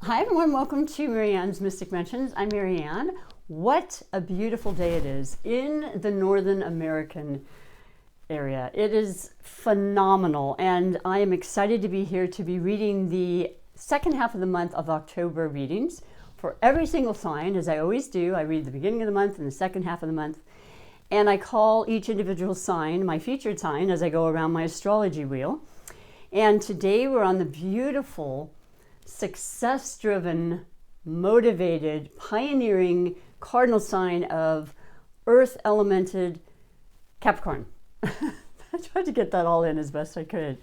Hi everyone, welcome to Marianne's Mystic Mentions. I'm Marianne. What a beautiful day it is in the Northern American area. It is phenomenal, and I am excited to be here to be reading the second half of the month of October readings for every single sign, as I always do. I read the beginning of the month and the second half of the month, and I call each individual sign my featured sign as I go around my astrology wheel. And today we're on the beautiful, success-driven, motivated, pioneering cardinal sign of earth elemented Capricorn. I tried to get that all in as best I could.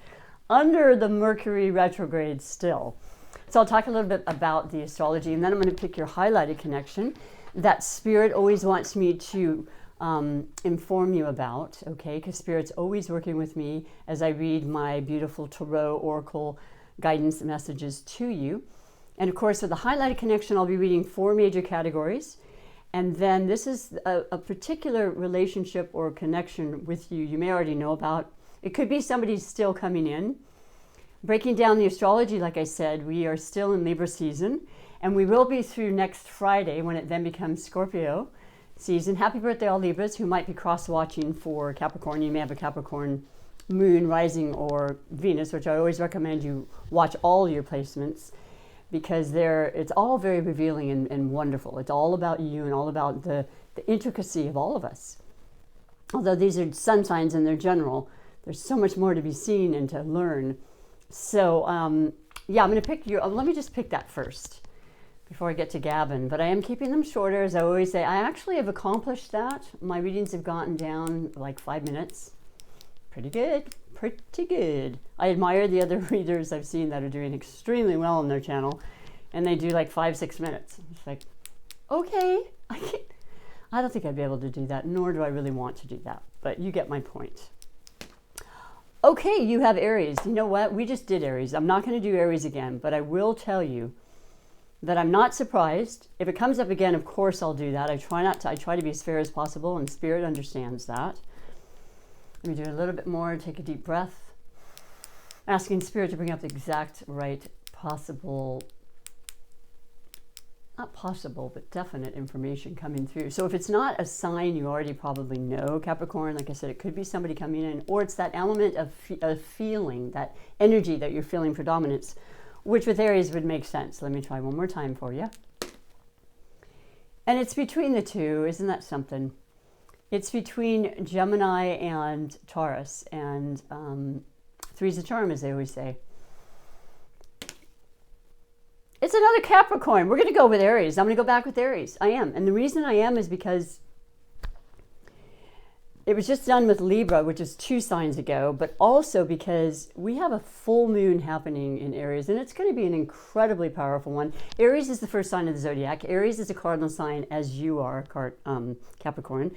Under the Mercury retrograde still. So I'll talk a little bit about the astrology, and then I'm going to pick your highlighted connection that Spirit always wants me to inform you about, okay? Because Spirit's always working with me as I read my beautiful Tarot Oracle guidance messages to you. And of course, with the highlighted connection, I'll be reading 4 major categories. And then this is a particular relationship or connection with you may already know about. It could be somebody still coming in. Breaking down the astrology, like I said, we are still in Libra season, and we will be through next Friday when it then becomes Scorpio season. Happy birthday, all Libras who might be cross-watching for Capricorn. You may have a Capricorn moon, rising, or Venus, which I always recommend you watch all your placements, because it's all very revealing and wonderful. It's all about you and all about the intricacy of all of us. Although these are sun signs and they're general, there's so much more to be seen and to learn. So yeah, I'm going to pick let me just pick that first before I get to Gavin. But I am keeping them shorter, as I always say. I actually have accomplished that. My readings have gotten down like 5 minutes. Pretty good, pretty good. I admire the other readers I've seen that are doing extremely well on their channel, and they do like 5-6 minutes. It's like, okay, I don't think I'd be able to do that, nor do I really want to do that, but you get my point. Okay, you have Aries. You know what? We just did Aries. I'm not going to do Aries again, but I will tell you that I'm not surprised. If it comes up again, of course I'll do that. I try to be as fair as possible, and Spirit understands that. Let me do a little bit more, take a deep breath. Asking Spirit to bring up the exact right possible, not possible, but definite information coming through. So if it's not a sign you already probably know, Capricorn, like I said, it could be somebody coming in, or it's that element of feeling, that energy that you're feeling predominance, which with Aries would make sense. Let me try one more time for you. And it's between the two, isn't that something? It's between Gemini and Taurus, and three's a charm, as they always say. It's another Capricorn. We're going to go with Aries. I'm going to go back with Aries. I am. And the reason I am is because it was just done with Libra, which is 2 signs ago, but also because we have a full moon happening in Aries, and it's going to be an incredibly powerful one. Aries is the first sign of the zodiac. Aries is a cardinal sign, as you are, Capricorn.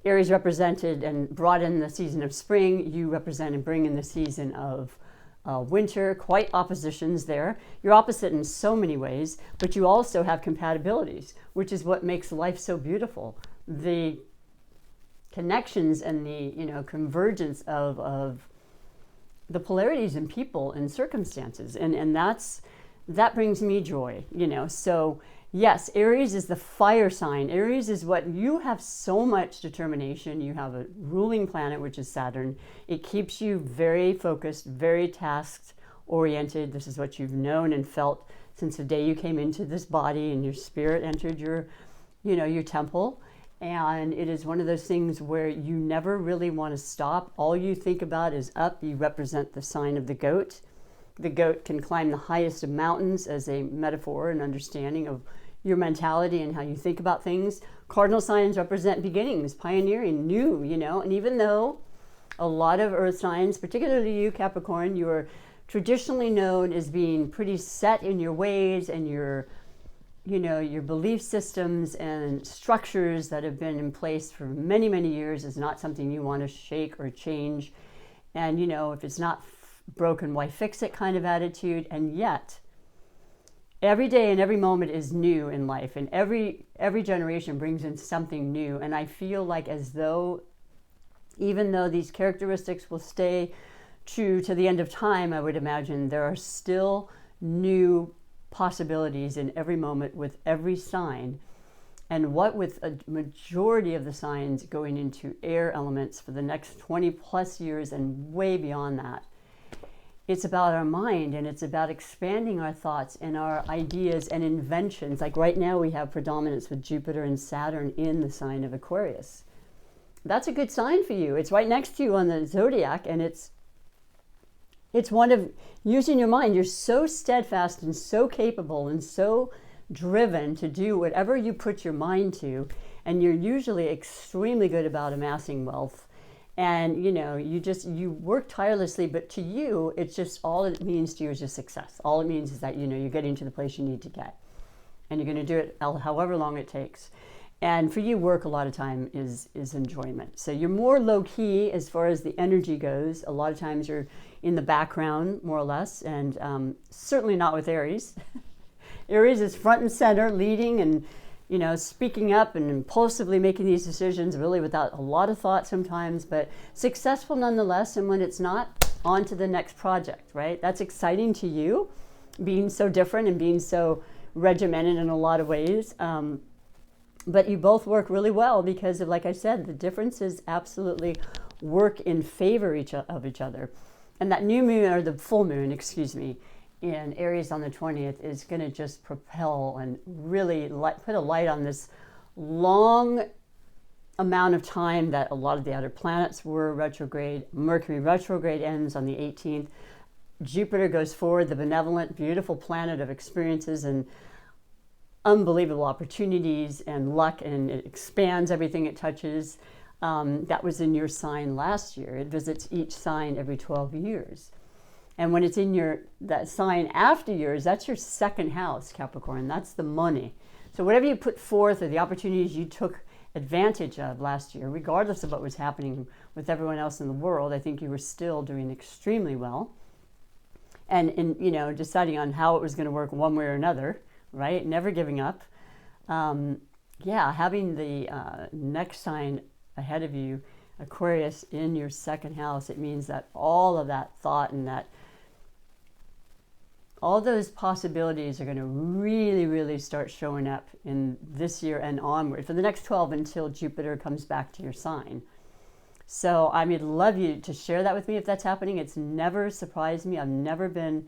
Aries represented and brought in the season of spring. You represent and bring in the season of winter. Quite oppositions there. You're opposite in so many ways, but you also have compatibilities, which is what makes life so beautiful. The connections and the convergence of the polarities in people and circumstances, and that brings me joy. So. Yes, Aries is the fire sign. Aries is what you have so much determination. You have a ruling planet, which is Saturn. It keeps you very focused, very task-oriented. This is what you've known and felt since the day you came into this body and your spirit entered your temple. And it is one of those things where you never really want to stop. All you think about is up. You represent the sign of the goat. The goat can climb the highest of mountains as a metaphor and understanding of your mentality and how you think about things. Cardinal signs represent beginnings, pioneering, new, and even though a lot of earth signs, particularly you, Capricorn, you are traditionally known as being pretty set in your ways and your belief systems and structures that have been in place for many, many years is not something you want to shake or change. And, if it's not broken, why fix it kind of attitude. And yet every day and every moment is new in life, and every generation brings in something new. And I feel like as though, even though these characteristics will stay true to the end of time, I would imagine there are still new possibilities in every moment with every sign. And what with a majority of the signs going into air elements for the next 20 plus years and way beyond that, it's about our mind, and it's about expanding our thoughts and our ideas and inventions. Like right now we have predominance with Jupiter and Saturn in the sign of Aquarius. That's a good sign for you. It's right next to you on the zodiac, and it's one of using your mind. You're so steadfast and so capable and so driven to do whatever you put your mind to, and you're usually extremely good about amassing wealth. And you work tirelessly, but to you, it's just all it means to you is just success. All it means is that you're getting to the place you need to get, and you're going to do it however long it takes. And for you, work a lot of time is enjoyment. So you're more low key as far as the energy goes. A lot of times you're in the background, more or less, and certainly not with Aries. Aries is front and center, leading and speaking up and impulsively making these decisions, really without a lot of thought sometimes, but successful nonetheless. And when it's not, on to the next project, right? That's exciting to you, being so different and being so regimented in a lot of ways. But you both work really well because of, like I said, the differences absolutely work in favor of each other. And that new moon, or the full moon, in Aries on the 20th is going to just propel and really put a light on this long amount of time that a lot of the other planets were retrograde. Mercury retrograde ends on the 18th. Jupiter goes forward, the benevolent, beautiful planet of experiences and unbelievable opportunities and luck, and it expands everything it touches. That was in your sign last year. It visits each sign every 12 years. And when it's in that sign after yours, that's your second house, Capricorn. That's the money. So whatever you put forth, or the opportunities you took advantage of last year, regardless of what was happening with everyone else in the world, I think you were still doing extremely well. And in deciding on how it was going to work one way or another, right? Never giving up. Having the next sign ahead of you, Aquarius, in your second house, it means that all of that thought and that all those possibilities are going to really, really start showing up in this year and onward for the next 12 until Jupiter comes back to your sign. So I would love you to share that with me if that's happening. It's never surprised me. I've never been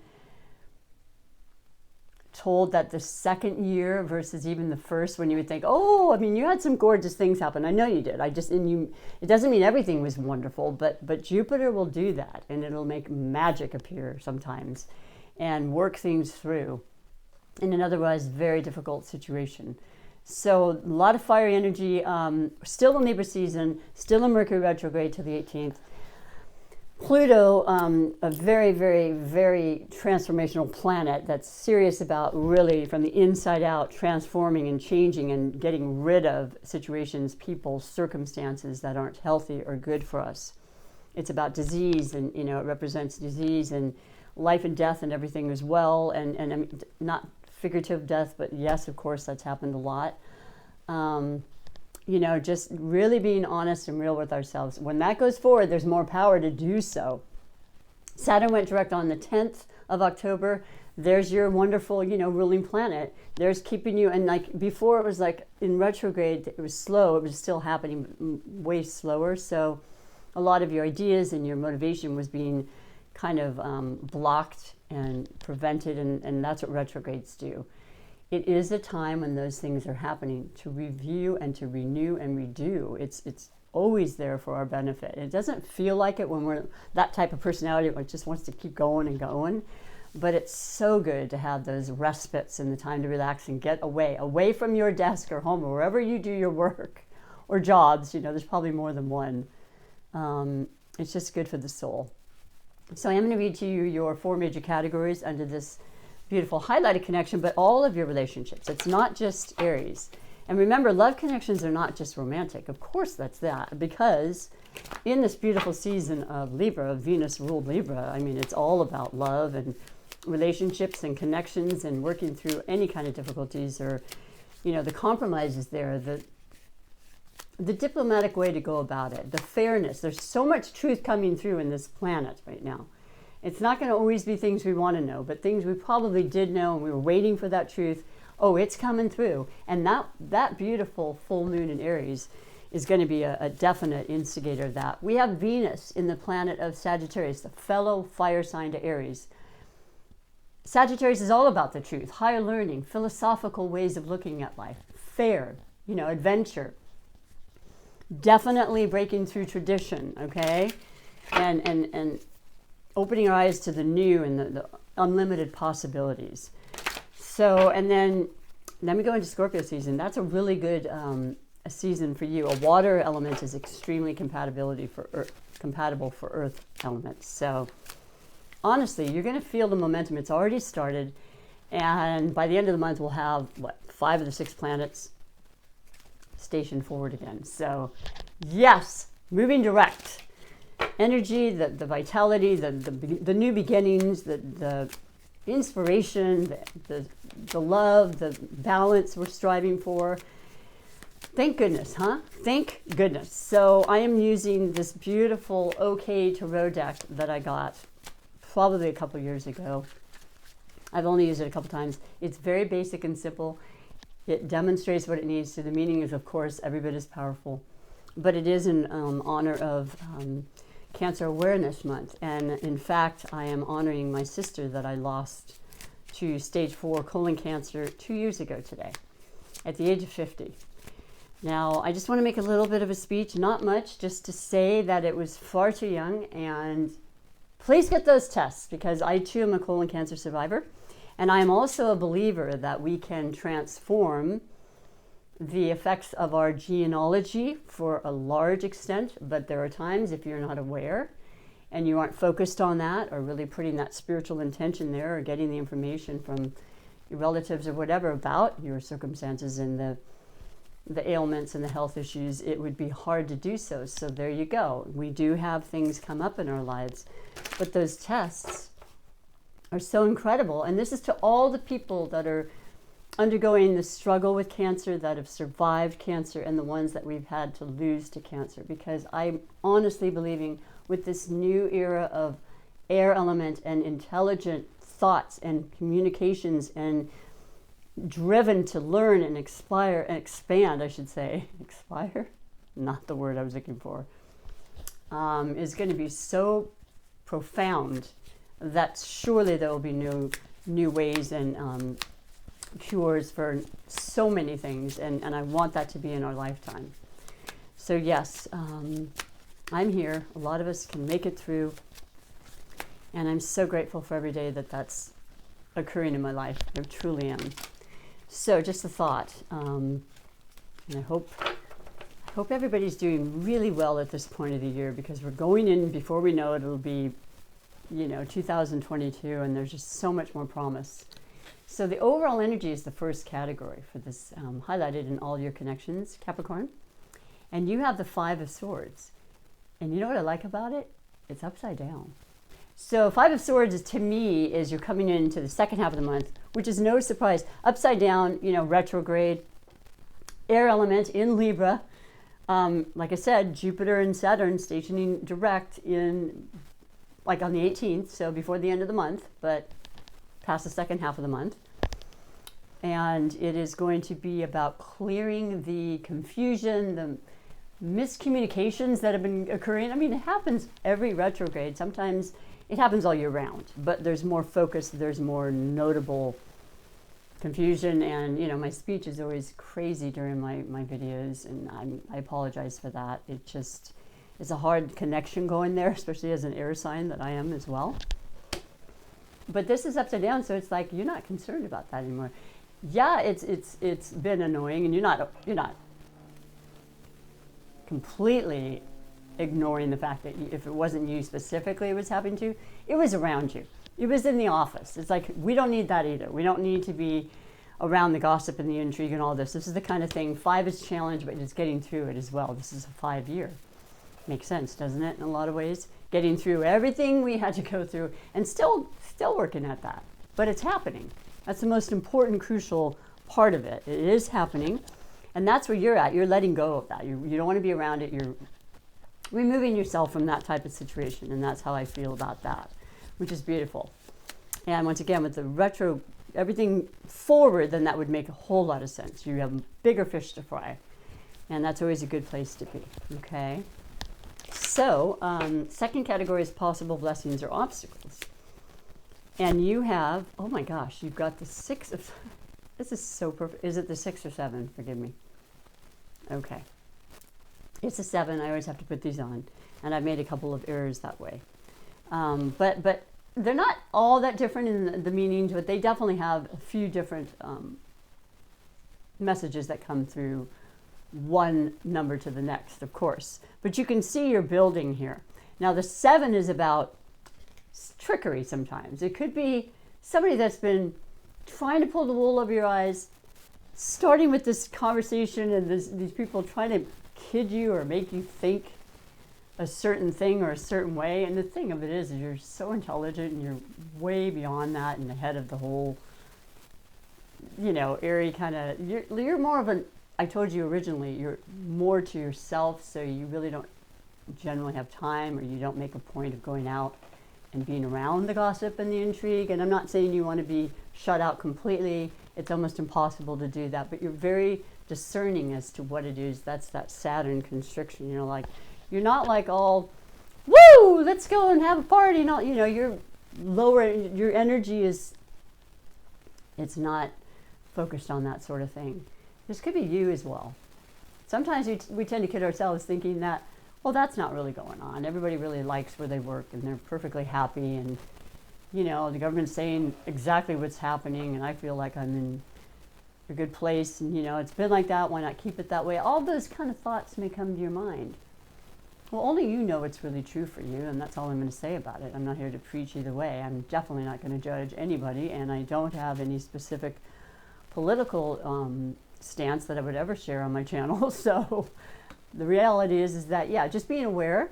told that the second year versus even the first, when you would think, you had some gorgeous things happen. I know you did. It doesn't mean everything was wonderful, but Jupiter will do that, and it'll make magic appear sometimes and work things through in an otherwise very difficult situation. So a lot of fiery energy, still in Libra season, still in Mercury retrograde till the 18th. Pluto, a very, very, very transformational planet that's serious about really from the inside out transforming and changing and getting rid of situations, people, circumstances that aren't healthy or good for us. It's about disease, and it represents disease and life and death and everything as well, and I mean, not figurative death, but yes, of course, that's happened a lot. Just really being honest and real with ourselves. When that goes forward, there's more power to do so. Saturn went direct on the 10th of October. There's your wonderful, ruling planet. There's keeping you, and like before it was like in retrograde, it was slow. It was still happening way slower. So a lot of your ideas and your motivation was being kind of blocked and prevented, and that's what retrogrades do. It is a time when those things are happening to review and to renew and redo. It's always there for our benefit. It doesn't feel like it when we're that type of personality that just wants to keep going and going, but it's so good to have those respites and the time to relax and get away from your desk or home or wherever you do your work or jobs. There's probably more than one. It's just good for the soul. So I am going to read to you your 4 major categories under this beautiful highlighted connection, but all of your relationships. It's not just Aries. And remember, love connections are not just romantic. Of course that's that, because in this beautiful season of Libra, Venus ruled Libra, it's all about love and relationships and connections and working through any kind of difficulties, or, the compromises there, the diplomatic way to go about it, the fairness. There's so much truth coming through in this planet right now. It's not going to always be things we want to know, but things we probably did know and we were waiting for that truth. Oh, it's coming through. And that beautiful full moon in Aries is going to be a definite instigator of that. We have Venus in the planet of Sagittarius, the fellow fire sign to Aries. Sagittarius is all about the truth, higher learning, philosophical ways of looking at life, fair, adventure. Definitely breaking through tradition, okay? And opening our eyes to the new and the unlimited possibilities. So, and then we go into Scorpio season. That's a really good a season for you. A water element is extremely compatible for earth elements. So honestly, you're going to feel the momentum. It's already started. And by the end of the month, we'll have, 5 of the 6 planets stationed forward again. So yes, moving direct. Energy, the vitality, the new beginnings, the inspiration, the love, the balance we're striving for. Thank goodness, huh? Thank goodness. So I am using this beautiful OK Tarot deck that I got probably a couple years ago. I've only used it a couple times. It's very basic and simple. It demonstrates what it needs to. The meaning is, of course, every bit as powerful. But it is in honor of Cancer Awareness Month. And in fact, I am honoring my sister that I lost to stage 4 colon cancer 2 years ago today, at the age of 50. Now, I just want to make a little bit of a speech, not much, just to say that it was far too young, and please get those tests, because I too am a colon cancer survivor, and I am also a believer that we can transform the effects of our genealogy for a large extent, but there are times if you're not aware and you aren't focused on that, or really putting that spiritual intention there, or getting the information from your relatives or whatever about your circumstances and the ailments and the health issues, it would be hard to do so. So there you go. We do have things come up in our lives, but those tests are so incredible. And this is to all the people that are undergoing the struggle with cancer, that have survived cancer, and the ones that we've had to lose to cancer, because I'm honestly believing with this new era of air element and intelligent thoughts and communications and driven to learn and expand, I should say, expire, not the word I was looking for, is going to be so profound that surely there will be new ways and cures for so many things, and I want that to be in our lifetime. So yes, I'm here. A lot of us can make it through, and I'm so grateful for every day that that's occurring in my life. I truly am. So just a thought, and I hope everybody's doing really well at this point of the year, because we're going in, before we know it, it'll be 2022, and there's just so much more promise. So the overall energy is the first category for this, highlighted in all your connections, Capricorn. And you have the 5 of Swords. And you know what I like about it? It's upside down. So 5 of Swords is, to me, is you're coming into the second half of the month, which is no surprise. Upside down, retrograde, air element in Libra. Like I said, Jupiter and Saturn stationing direct in, on the 18th, so before the end of the month, but past the second half of the month. And it is going to be about clearing the confusion, the miscommunications that have been occurring. I mean, it happens every retrograde. Sometimes it happens all year round, but there's more focus, there's more notable confusion, and my speech is always crazy during my videos, and I apologize for that. It just is a hard connection going there, especially as an air sign that I am as well. But this is upside down, so it's like you're not concerned about that anymore. Yeah, it's been annoying, and you're not completely ignoring the fact that if it wasn't you specifically it was happening to, it was around you. It was in the office. It's like, we don't need that either. We don't need to be around the gossip and the intrigue and all this. This is the kind of thing, 5 is challenge, but it's getting through it as well. This is a 5-year. Makes sense, doesn't it, in a lot of ways? Getting through everything we had to go through, and still working at that. But it's happening. That's the most important, crucial part of it. It is happening, and that's where you're at. You're letting go of that. You don't want to be around it. You're removing yourself from that type of situation, and that's how I feel about that. which is beautiful. And once again, with the retro, everything forward, then that would make a whole lot of sense. You have bigger fish to fry. And that's always a good place to be, okay? So, second category is possible blessings or obstacles. And you have, oh my gosh, you've got the 6 of, this is so perfect. Is it the 6 or 7? Forgive me. Okay. It's a 7. I always have to put these on. And I've made a couple of errors that way. But they're not all that different in the meanings, but they definitely have a few different messages that come through one number to the next, of course. But you can see you're building here. Now, the 7 is about trickery sometimes. It could be somebody that's been trying to pull the wool over your eyes, starting with this conversation and these people trying to kid you or make you think a certain thing or a certain way. And the thing of it is you're so intelligent and you're way beyond that and ahead of the whole, you know, airy kind of, you're more of an, I told you originally, you're more to yourself, so you really don't generally have time, or you don't make a point of going out and being around the gossip and the intrigue. And I'm not saying you want to be shut out completely. It's almost impossible to do that, but you're very discerning as to what it is. That's that Saturn constriction. You know, like, you're not like all, woo, let's go and have a party. And all, you know, you're lower, your energy is, it's not focused on that sort of thing. This could be you as well. Sometimes we tend to kid ourselves thinking that, well, that's not really going on. Everybody really likes where they work and they're perfectly happy, and, you know, the government's saying exactly what's happening, and I feel like I'm in a good place, and, you know, it's been like that, why not keep it that way? All those kind of thoughts may come to your mind. Well, only you know what's really true for you, and that's all I'm going to say about it. I'm not here to preach either way. I'm definitely not going to judge anybody, and I don't have any specific political stance that I would ever share on my channel. So the reality is that, yeah, just being aware.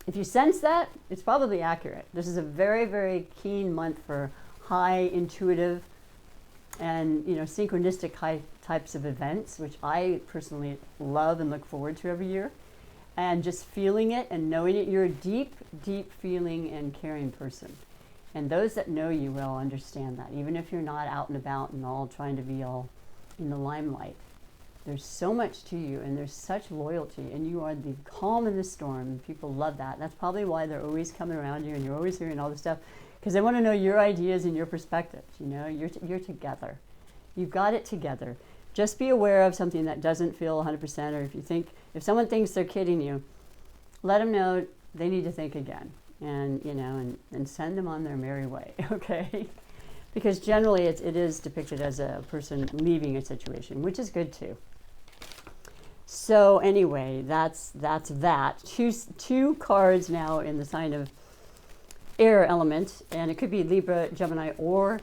If you sense that, it's probably accurate. This is a very, very keen month for high intuitive and, you know, synchronistic high types of events, which I personally love and look forward to every year. And just feeling it and knowing it. You're a deep, deep feeling and caring person. And those that know you will understand that, even if you're not out and about and all trying to be all in the limelight. There's so much to you, and there's such loyalty, and you are the calm in the storm, and people love that. That's probably why they're always coming around you, and you're always hearing all this stuff, because they want to know your ideas and your perspectives. You know, you're together. You've got it together. Just be aware of something that doesn't feel 100%, or if someone thinks they're kidding you, let them know they need to think again, and, you know, and send them on their merry way, okay? Because generally it is depicted as a person leaving a situation, which is good too. So anyway, that's that. Two cards now in the sign of air element, and it could be Libra, Gemini, or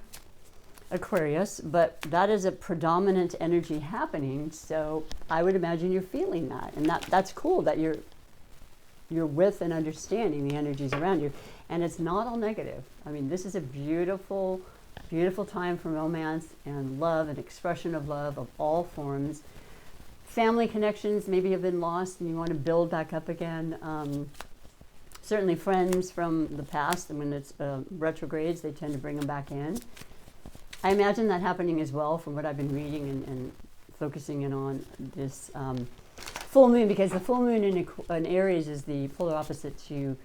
Aquarius, but that is a predominant energy happening. So I would imagine you're feeling that, and that's cool that you're with and understanding the energies around you, and it's not all negative. I mean, this is a beautiful, beautiful time for romance and love and expression of love of all forms. Family connections maybe have been lost and you want to build back up again. Certainly friends from the past, and when it's retrogrades, they tend to bring them back in. I imagine that happening as well from what I've been reading and focusing in on this full moon, because the full moon in Aries is the polar opposite to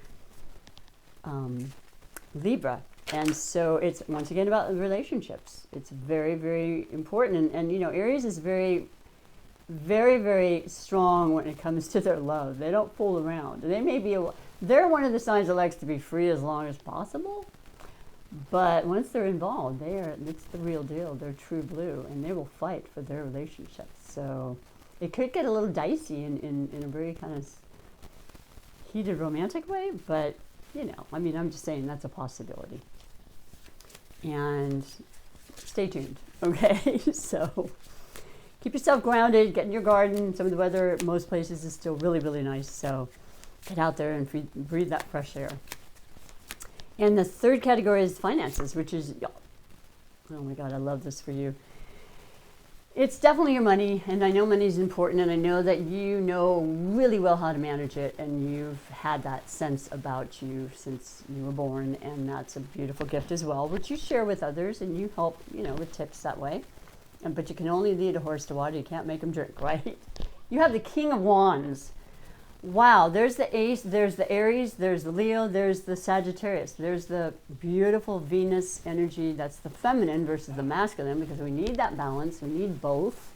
Libra. And so it's, once again, about relationships. It's very, very important. And you know, Aries is very, very, very strong when it comes to their love. They don't fool around. They may be, they're one of the signs that likes to be free as long as possible. But once they're involved, it's the real deal. They're true blue, and they will fight for their relationships. So it could get a little dicey in a very kind of heated romantic way, but you know, I mean, I'm just saying that's a possibility. And stay tuned, okay? So keep yourself grounded, get in your garden. Some of the weather at most places is still really, really nice. So get out there and breathe that fresh air. And the third category is finances, which is, oh my God, I love this for you. It's definitely your money, and I know money is important, and I know that you know really well how to manage it, and you've had that sense about you since you were born, and that's a beautiful gift as well, which you share with others, and you help, you know, with tips that way. But you can only lead a horse to water, you can't make him drink, right? You have the King of Wands. Wow, there's the Ace, there's the Aries, there's the Leo, there's the Sagittarius. There's the beautiful Venus energy, that's the feminine versus the masculine, because we need that balance, we need both.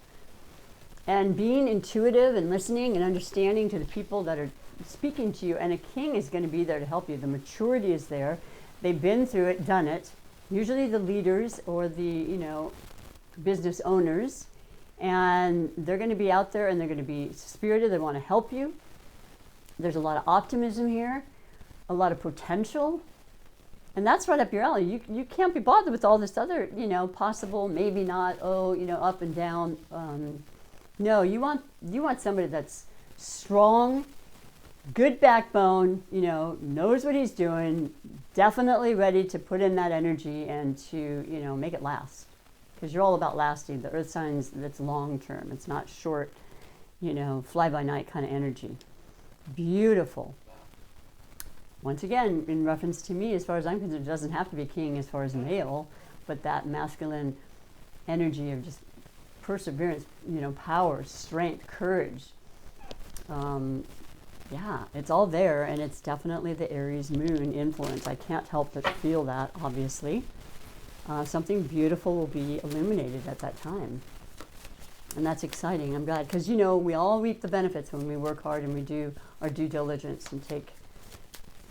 And being intuitive and listening and understanding to the people that are speaking to you, and a king is going to be there to help you. The maturity is there. They've been through it, done it. Usually the leaders or the, you know, business owners, and they're going to be out there and they're going to be spirited, they want to help you. There's a lot of optimism here, a lot of potential, and that's right up your alley. You can't be bothered with all this other, you know, possible, maybe not, oh, you know, up and down. No, you want somebody that's strong, good backbone, you know, knows what he's doing, definitely ready to put in that energy and to, you know, make it last. Because you're all about lasting. The earth signs, that's long term. It's not short, you know, fly by night kind of energy. Beautiful. Once again, in reference to me, as far as I'm concerned, it doesn't have to be king as far as male, but that masculine energy of just perseverance, you know, power, strength, courage. Yeah, it's all there, and it's definitely the Aries moon influence. I can't help but feel that, obviously. Something beautiful will be illuminated at that time. And that's exciting. I'm glad, because, you know, we all reap the benefits when we work hard and we do our due diligence and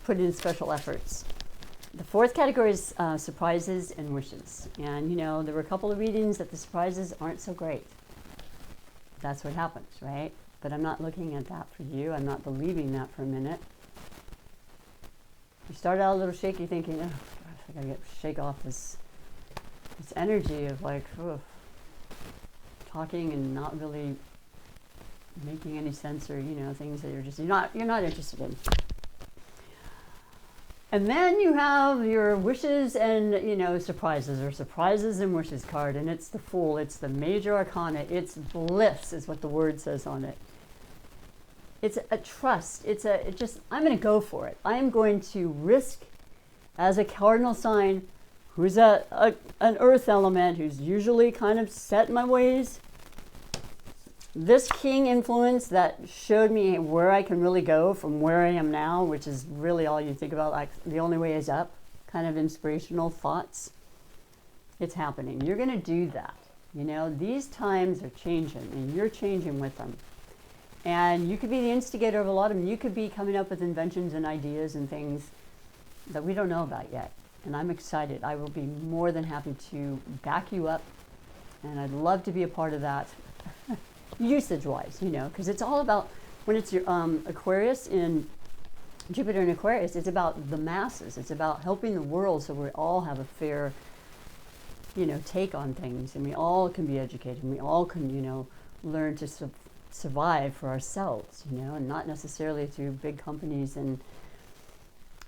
put in special efforts. The fourth category is surprises and wishes. And, you know, there were a couple of readings that the surprises aren't so great. That's what happens, right? But I'm not looking at that for you. I'm not believing that for a minute. You start out a little shaky thinking, oh, gosh, I gotta shake off this energy of like, ugh, talking and not really making any sense, or, you know, things that you're not interested in. And then you have your wishes and, you know, surprises, or surprises and wishes card, and it's the Fool. It's the major arcana. It's bliss is what the word says on it. It's a trust. I'm going to go for it. I'm going to risk, as a cardinal sign, who's an earth element, who's usually kind of set in my ways. This king influence that showed me where I can really go from where I am now, which is really all you think about, like the only way is up, kind of inspirational thoughts. It's happening. You're going to do that. You know, these times are changing, and you're changing with them. And you could be the instigator of a lot of them. You could be coming up with inventions and ideas and things that we don't know about yet. And I'm excited. I will be more than happy to back you up, and I'd love to be a part of that. Usage-wise, you know, because it's all about, when it's your Aquarius in Jupiter in Aquarius, it's about the masses. It's about helping the world so we all have a fair, you know, take on things, and we all can be educated, and we all can, you know, learn to survive for ourselves, you know, and not necessarily through big companies and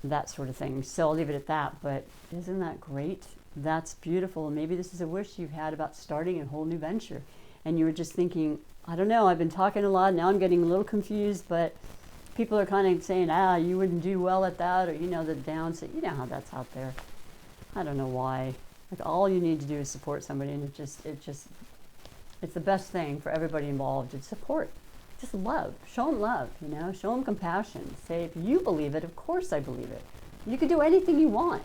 that sort of thing. So I'll leave it at that, but isn't that great? That's beautiful. And maybe this is a wish you've had about starting a whole new venture, and you were just thinking, I don't know, I've been talking a lot, now I'm getting a little confused, but people are kind of saying, you wouldn't do well at that, or, you know, the downside. You know how that's out there. I don't know why. Like, all you need to do is support somebody, and it's the best thing for everybody involved. It's support. Just love. Show them love, you know, show them compassion. Say, if you believe it, of course I believe it. You can do anything you want.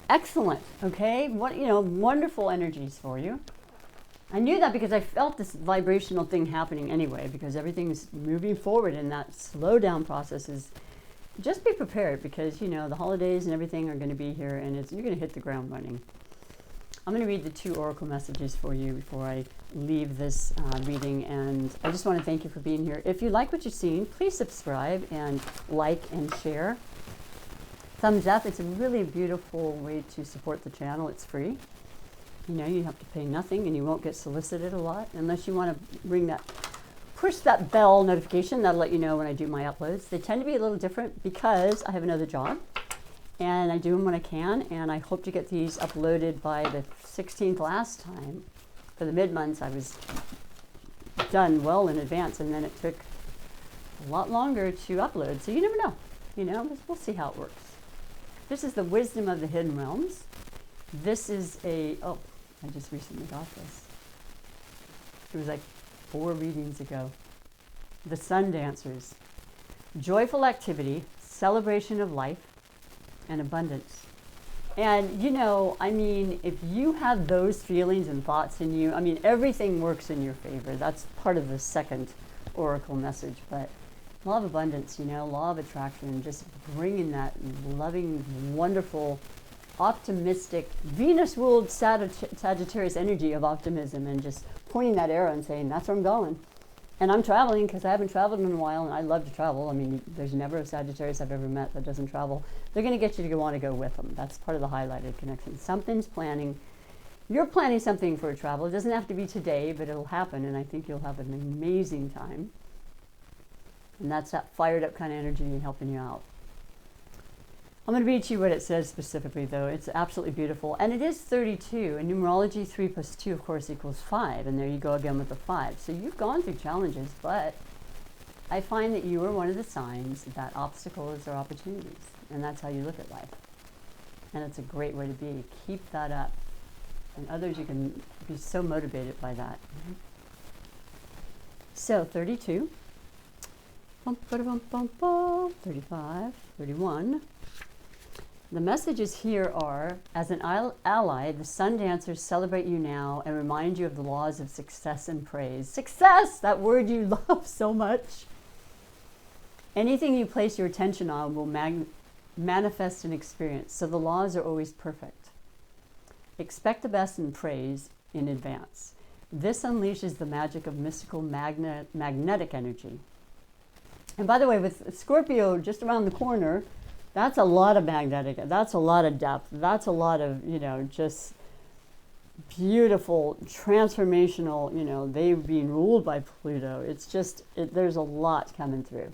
Excellent, okay? What, you know, wonderful energies for you. I knew that because I felt this vibrational thing happening anyway, because everything's moving forward, and that slowdown process is, just be prepared, because, you know, the holidays and everything are going to be here, and you're going to hit the ground running. I'm going to read the 2 oracle messages for you before I leave this reading, and I just want to thank you for being here. If you like what you've seen, please subscribe and like and share. Thumbs up. It's a really beautiful way to support the channel. It's free. You know, you have to pay nothing, and you won't get solicited a lot unless you want to push that bell notification. That'll let you know when I do my uploads. They tend to be a little different because I have another job, and I do them when I can, and I hope to get these uploaded by the 16th last time. For the mid-months, I was done well in advance, and then it took a lot longer to upload. So you never know. You know, we'll see how it works. This is the Wisdom of the Hidden Realms. This is a, oh, I just recently got this. It was like 4 readings ago. The Sun Dancers. Joyful activity, celebration of life, and abundance. And, you know, I mean, if you have those feelings and thoughts in you, I mean, everything works in your favor. That's part of the second oracle message. But law of abundance, you know, law of attraction, just bringing that loving, wonderful, optimistic, Venus-ruled Sagittarius energy of optimism, and just pointing that arrow and saying, that's where I'm going. And I'm traveling because I haven't traveled in a while, and I love to travel. I mean, there's never a Sagittarius I've ever met that doesn't travel. They're going to get you to want to go with them. That's part of the highlighted connection. Something's planning. You're planning something for a travel. It doesn't have to be today, but it'll happen, and I think you'll have an amazing time. And that's that fired up kind of energy helping you out. I'm going to read you what it says specifically, though. It's absolutely beautiful. And it is 32. In numerology, 3 plus 2, of course, equals 5. And there you go again with the 5. So you've gone through challenges, but I find that you are one of the signs that obstacles are opportunities. And that's how you look at life. And it's a great way to be. Keep that up. And others, you can be so motivated by that. So 32. 35, 31. The messages here are, as an ally, the Sun Dancers celebrate you now and remind you of the laws of success and praise. Success! That word you love so much. Anything you place your attention on will manifest an experience, so the laws are always perfect. Expect the best and praise in advance. This unleashes the magic of mystical magnetic energy. And by the way, with Scorpio just around the corner, that's a lot of magnetic, that's a lot of depth, that's a lot of, you know, just beautiful, transformational, you know, they being ruled by Pluto. It's just, there's a lot coming through.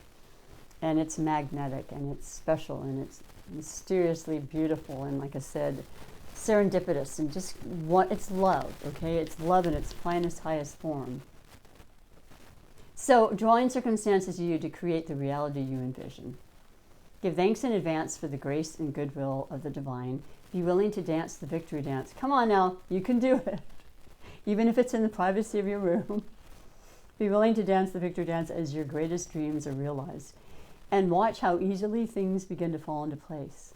And it's magnetic, and it's special, and it's mysteriously beautiful, and like I said, serendipitous, and just it's love, okay? It's love in its finest, highest form. So, drawing circumstances to you to create the reality you envision. Give thanks in advance for the grace and goodwill of the divine. Be willing to dance the victory dance. Come on now, you can do it. Even if it's in the privacy of your room. Be willing to dance the victory dance as your greatest dreams are realized. And watch how easily things begin to fall into place.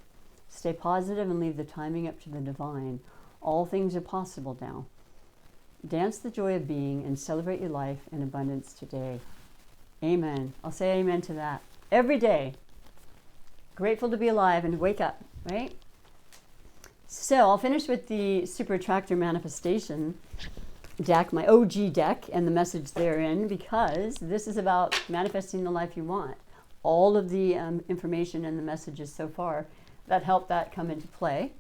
Stay positive and leave the timing up to the divine. All things are possible now. Dance the joy of being and celebrate your life in abundance today. Amen. I'll say amen to that. Every day. Grateful to be alive and wake up, right? So I'll finish with the Super Attractor Manifestation deck, my OG deck, and the message therein, because this is about manifesting the life you want. All of the information and the messages so far that help that come into play.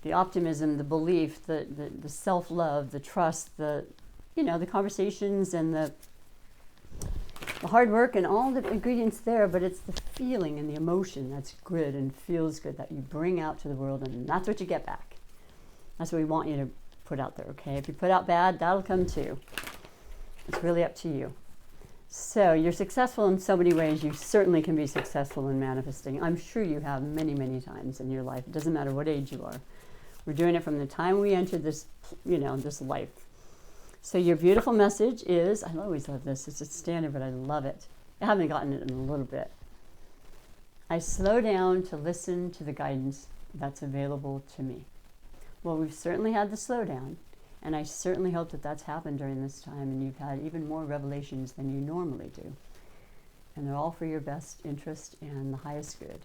The optimism, the belief, the self-love, the trust, the conversations and the hard work and all the ingredients there, but it's the feeling and the emotion that's good and feels good that you bring out to the world, and that's what you get back. That's what we want you to put out there, okay? If you put out bad, that'll come too. It's really up to you. So you're successful in so many ways. You certainly can be successful in manifesting. I'm sure you have many, many times in your life. It doesn't matter what age you are. We're doing it from the time we entered this, this life. So your beautiful message is, I always love this, it's a standard, but I love it. I haven't gotten it in a little bit. I slow down to listen to the guidance that's available to me. Well, we've certainly had the slowdown, and I certainly hope that that's happened during this time, and you've had even more revelations than you normally do. And they're all for your best interest and the highest good.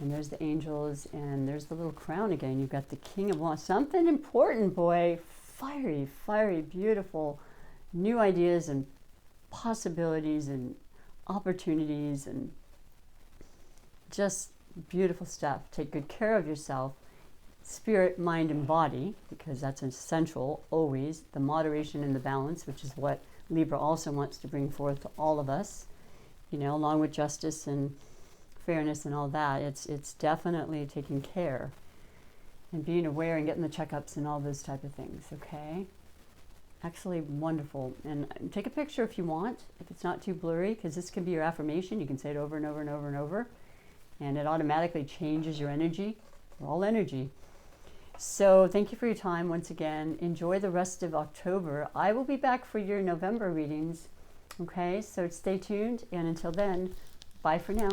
And there's the angels, and there's the little crown again. You've got the King of Wands. Something important, boy. Fiery, fiery, beautiful, new ideas and possibilities and opportunities and just beautiful stuff. Take good care of yourself, spirit, mind, and body, because that's essential always. The moderation and the balance, which is what Libra also wants to bring forth to all of us, along with justice and fairness and all that. It's definitely taking care and being aware and getting the checkups and all those type of things, okay? Actually wonderful. And take a picture if you want, if it's not too blurry, because this can be your affirmation. You can say it over and over and over and over, and it automatically changes your energy. We're all energy. So thank you for your time once again. Enjoy the rest of October. I will be back for your November readings. Okay, so stay tuned, and until then, bye for now.